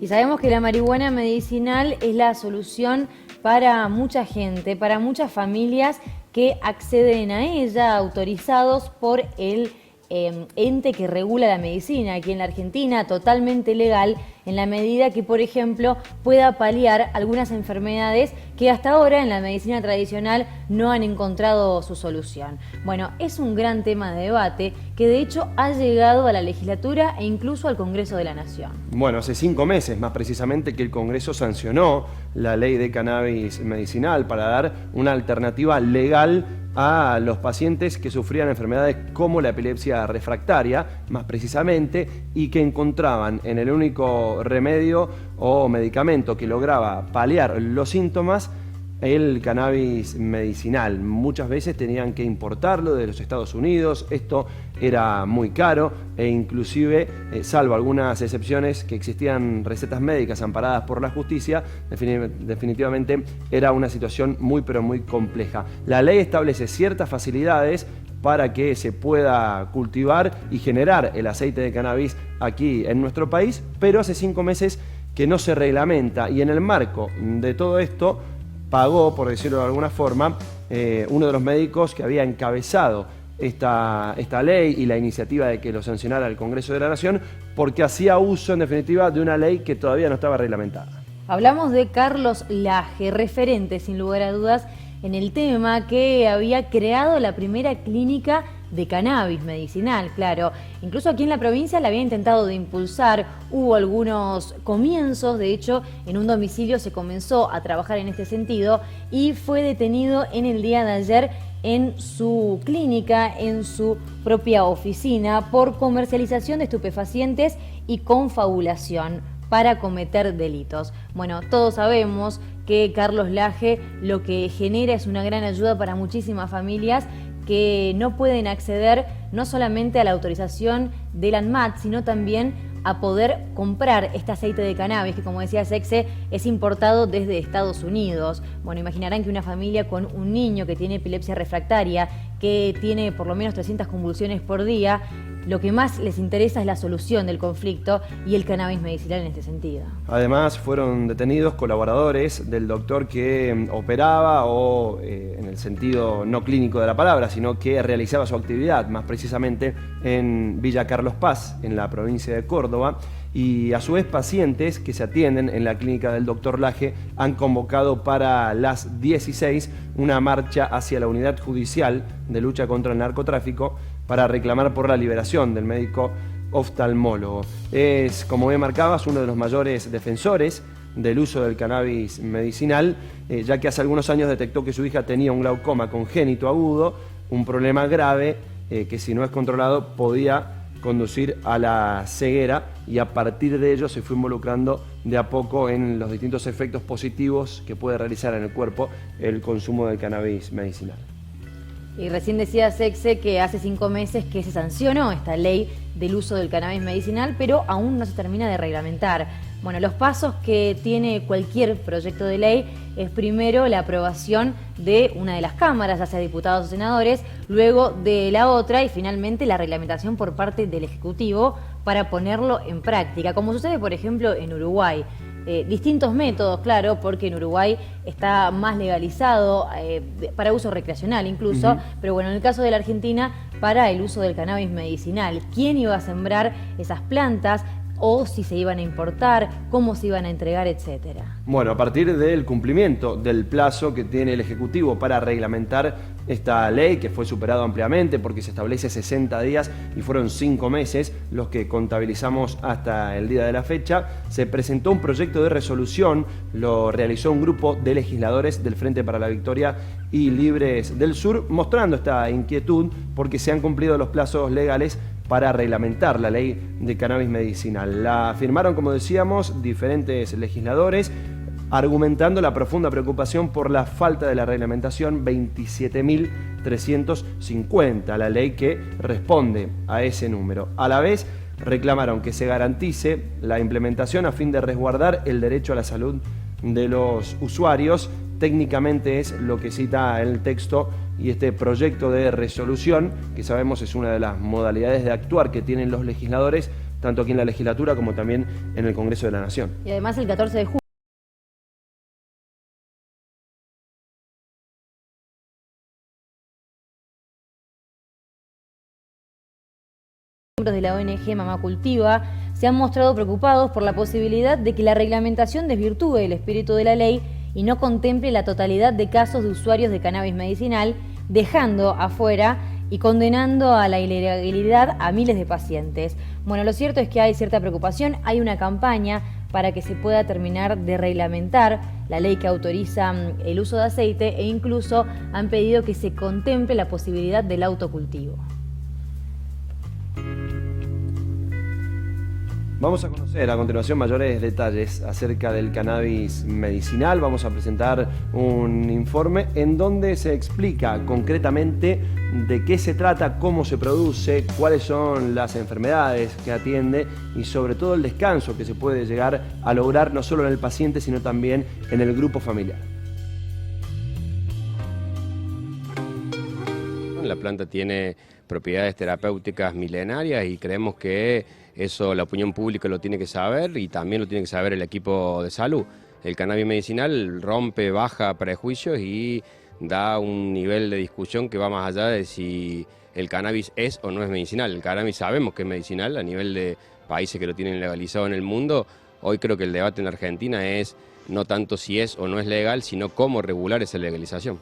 Y sabemos que la marihuana medicinal es la solución para mucha gente, para muchas familias que acceden a ella, autorizados por el ente que regula la medicina aquí en la Argentina, totalmente legal, en la medida que, por ejemplo, pueda paliar algunas enfermedades que hasta ahora en la medicina tradicional no han encontrado su solución. Bueno, es un gran tema de debate que de hecho ha llegado a la legislatura e incluso al Congreso de la Nación. Bueno, hace 5 meses más precisamente que el Congreso sancionó la ley de cannabis medicinal para dar una alternativa legal a los pacientes que sufrían enfermedades como la epilepsia refractaria, más precisamente, y que encontraban en el único remedio o medicamento que lograba paliar los síntomas el cannabis medicinal. Muchas veces tenían que importarlo de los Estados Unidos, esto era muy caro e inclusive, salvo algunas excepciones que existían recetas médicas amparadas por la justicia, definitivamente era una situación muy pero muy compleja. La ley establece ciertas facilidades para que se pueda cultivar y generar el aceite de cannabis aquí en nuestro país, pero hace 5 meses que no se reglamenta y en el marco de todo esto pagó, por decirlo de alguna forma, uno de los médicos que había encabezado esta ley y la iniciativa de que lo sancionara el Congreso de la Nación, porque hacía uso, en definitiva, de una ley que todavía no estaba reglamentada. Hablamos de Carlos Laje, referente, sin lugar a dudas, en el tema, que había creado la primera clínica de cannabis medicinal, claro. Incluso aquí en la provincia la había intentado de impulsar, hubo algunos comienzos, de hecho, en un domicilio se comenzó a trabajar en este sentido y fue detenido en el día de ayer en su clínica, en su propia oficina, por comercialización de estupefacientes y confabulación para cometer delitos. Bueno, todos sabemos que Carlos Laje lo que genera es una gran ayuda para muchísimas familias que no pueden acceder no solamente a la autorización del ANMAT, sino también a poder comprar este aceite de cannabis, que como decía Sexe, es importado desde Estados Unidos. Bueno, imaginarán que una familia con un niño que tiene epilepsia refractaria, que tiene por lo menos 300 convulsiones por día, lo que más les interesa es la solución del conflicto y el cannabis medicinal en este sentido. Además, fueron detenidos colaboradores del doctor que operaba o, en el sentido no clínico de la palabra, sino que realizaba su actividad, más precisamente en Villa Carlos Paz, en la provincia de Córdoba, y a su vez pacientes que se atienden en la clínica del doctor Laje han convocado para las 16 una marcha hacia la unidad judicial de lucha contra el narcotráfico para reclamar por la liberación del médico oftalmólogo. Es, como bien marcabas, uno de los mayores defensores del uso del cannabis medicinal, ya que hace algunos años detectó que su hija tenía un glaucoma congénito agudo, un problema grave que si no es controlado podía conducir a la ceguera, y a partir de ello se fue involucrando de a poco en los distintos efectos positivos que puede realizar en el cuerpo el consumo del cannabis medicinal. Y recién decía Sexe que hace 5 meses que se sancionó esta ley del uso del cannabis medicinal, pero aún no se termina de reglamentar. Bueno, los pasos que tiene cualquier proyecto de ley es primero la aprobación de una de las cámaras, ya sea diputados o senadores, luego de la otra y finalmente la reglamentación por parte del Ejecutivo para ponerlo en práctica, como sucede por ejemplo en Uruguay. Distintos métodos, claro, porque en Uruguay está más legalizado para uso recreacional incluso, pero bueno, en el caso de la Argentina, para el uso del cannabis medicinal. ¿Quién iba a sembrar esas plantas? O si se iban a importar, cómo se iban a entregar, etcétera. Bueno, a partir del cumplimiento del plazo que tiene el Ejecutivo para reglamentar esta ley, que fue superado ampliamente porque se establece 60 días y fueron 5 meses los que contabilizamos hasta el día de la fecha, se presentó un proyecto de resolución, lo realizó un grupo de legisladores del Frente para la Victoria y Libres del Sur, mostrando esta inquietud porque se han cumplido los plazos legales para reglamentar la ley de cannabis medicinal. La firmaron, como decíamos, diferentes legisladores, argumentando la profunda preocupación por la falta de la reglamentación 27.350, la ley que responde a ese número. A la vez, reclamaron que se garantice la implementación a fin de resguardar el derecho a la salud de los usuarios. Técnicamente es lo que cita el texto y este proyecto de resolución, que sabemos es una de las modalidades de actuar que tienen los legisladores, tanto aquí en la legislatura como también en el Congreso de la Nación. Y además el 14 de julio miembros de la ONG Mamá Cultiva se han mostrado preocupados por la posibilidad de que la reglamentación desvirtúe el espíritu de la ley y no contemple la totalidad de casos de usuarios de cannabis medicinal, dejando afuera y condenando a la ilegalidad a miles de pacientes. Bueno, lo cierto es que hay cierta preocupación, hay una campaña para que se pueda terminar de reglamentar la ley que autoriza el uso de aceite, e incluso han pedido que se contemple la posibilidad del autocultivo. Vamos a conocer a continuación mayores detalles acerca del cannabis medicinal. Vamos a presentar un informe en donde se explica concretamente de qué se trata, cómo se produce, cuáles son las enfermedades que atiende y sobre todo el descanso que se puede llegar a lograr no solo en el paciente sino también en el grupo familiar. La planta tiene propiedades terapéuticas milenarias y creemos que eso la opinión pública lo tiene que saber y también lo tiene que saber el equipo de salud. El cannabis medicinal rompe, baja prejuicios y da un nivel de discusión que va más allá de si el cannabis es o no es medicinal. El cannabis sabemos que es medicinal a nivel de países que lo tienen legalizado en el mundo. Hoy creo que el debate en la Argentina es no tanto si es o no es legal, sino cómo regular esa legalización.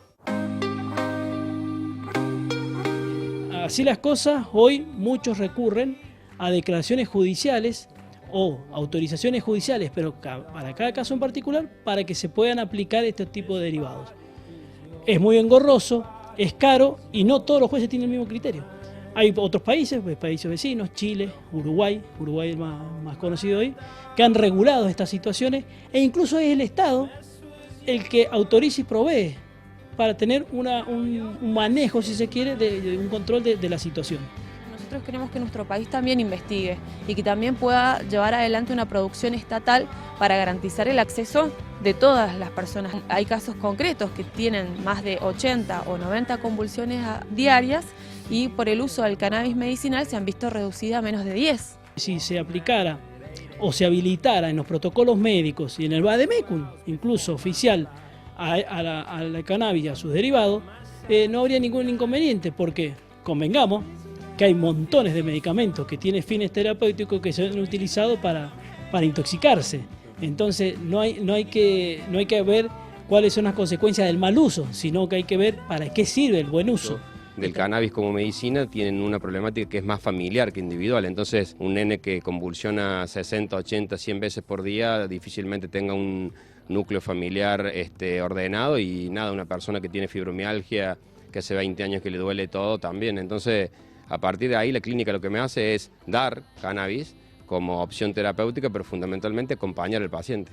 Así las cosas, hoy muchos recurren a declaraciones judiciales o autorizaciones judiciales, pero para cada caso en particular, para que se puedan aplicar este tipo de derivados. Es muy engorroso, es caro y no todos los jueces tienen el mismo criterio. Hay otros países, países vecinos, Chile, Uruguay es más conocido hoy, que han regulado estas situaciones e incluso es el Estado el que autoriza y provee para tener un manejo, si se quiere, de un control de la situación. Nosotros queremos que nuestro país también investigue y que también pueda llevar adelante una producción estatal para garantizar el acceso de todas las personas. Hay casos concretos que tienen más de 80 o 90 convulsiones diarias y por el uso del cannabis medicinal se han visto reducidas a menos de 10. Si se aplicara o se habilitara en los protocolos médicos y en el vademecum, incluso oficial, a la cannabis y a sus derivados, no habría ningún inconveniente, porque convengamos que hay montones de medicamentos que tienen fines terapéuticos que se han utilizado para intoxicarse. Entonces no hay que ver cuáles son las consecuencias del mal uso, sino que hay que ver para qué sirve el buen uso. Del cannabis como medicina tienen una problemática que es más familiar que individual, entonces un nene que convulsiona 60, 80, 100 veces por día difícilmente tenga un núcleo familiar ordenado y nada, una persona que tiene fibromialgia, que hace 20 años que le duele todo también, entonces a partir de ahí la clínica lo que me hace es dar cannabis como opción terapéutica, pero fundamentalmente acompañar al paciente.